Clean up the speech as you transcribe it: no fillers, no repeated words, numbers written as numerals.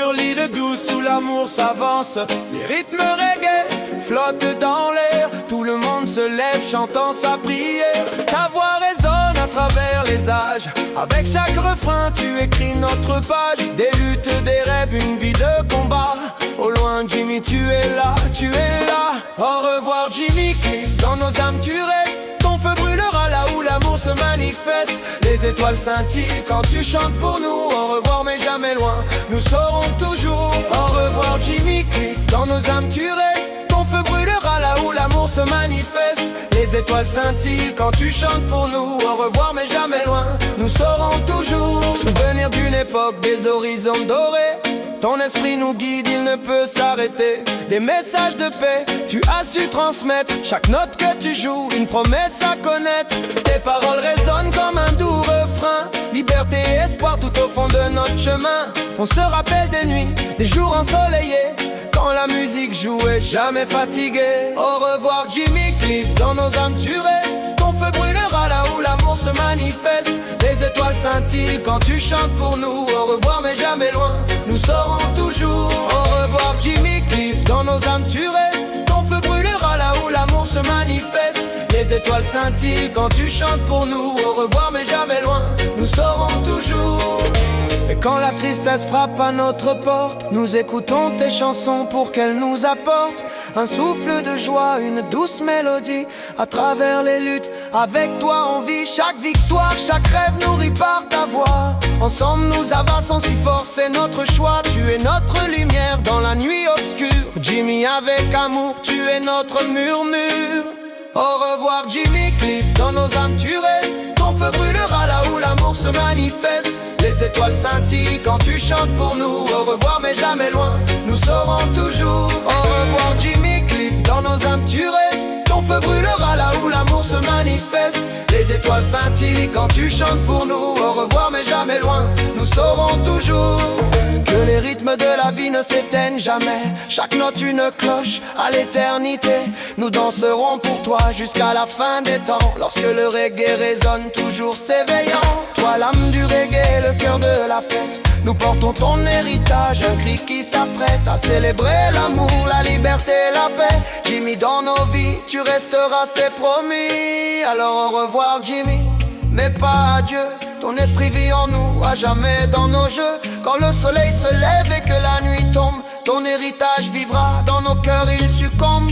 sur l'île douce où l'amour s'avance. Les rythmes reggae flottent dans l'air. Tout le monde se lève chantant sa prière. Ta voix résonne à travers les âges. Avec chaque refrain tu écris notre page. Des luttes, des rêves, une vie de combat. Au loin Jimmy, tu es là, tu es là. Au revoir Jimmy Cliff, dans nos âmes tu restes. Ton feu brûlera là où l'amour se manifeste. Les étoiles scintillent quand tu chantes pour nous. Au revoir mais jamais loin, nous serons toujours. Au revoir Jimmy Cliff, dans nos âmes tu restes. Ton feu brûlera là où l'amour se manifeste. Les étoiles scintillent quand tu chantes pour nous. Au revoir mais jamais loin, nous serons toujours. Souvenir d'une époque, des horizons dorés. Ton esprit nous guide, il ne peut s'arrêter. Des messages de paix, tu as su transmettre. Chaque note que tu joues, une promesse à connaître. Tes paroles résonnent comme un doux refrain. Liberté et espoir tout au fond de notre chemin. On se rappelle des nuits, des jours ensoleillés. Quand la musique jouait, jamais fatigué. Au revoir Jimmy Cliff, dans nos âmes tu restes. Ton feu brûlera là où l'amour se manifeste. Les étoiles scintillent quand tu chantes pour nous. Au revoir mais jamais loin, nous serons toujours. Au revoir Jimmy Cliff, dans nos âmes tu restes. Ton feu brûlera là où l'amour se manifeste. Les étoiles scintillent quand tu chantes pour nous. Au revoir mais jamais loin, nous serons toujours. Et quand la tristesse frappe à notre porte, nous écoutons tes chansons pour qu'elles nous apportent un souffle de joie, une douce mélodie. À travers les luttes, avec toi on vit chaque victoire, chaque rêve nourri par ta voix. Ensemble nous avançons si fort, c'est notre choix. Tu es notre lumière dans la nuit obscure. Jimmy avec amour, tu es notre murmure. Au revoir Jimmy Cliff, dans nos âmes tu restes. Ton feu brûlera là où l'amour se manifeste. Les étoiles scintillent quand tu chantes pour nous. Au revoir mais jamais loin, nous serons toujours. Au revoir Jimmy Cliff, dans nos âmes tu restes. Ton feu brûlera là où l'amour se manifeste. Les étoiles scintillent quand tu chantes pour nous. Au revoir mais jamais loin, nous serons toujours. Que les rythmes de la vie ne s'éteignent jamais. Chaque note une cloche à l'éternité. Nous danserons pour toi jusqu'à la fin des temps. Lorsque le reggae résonne toujours s'éveillant. Toi l'âme du reggae, le cœur de la fête. Nous portons ton héritage, un cri qui s'apprête à célébrer l'amour, la liberté, la paix. Jimmy, dans nos vies, tu resteras, c'est promis. Alors au revoir Jimmy, mais pas adieu. Ton esprit vit en nous, à jamais dans nos jeux. Quand le soleil se lève et que la nuit tombe, ton héritage vivra, dans nos cœurs il succombe.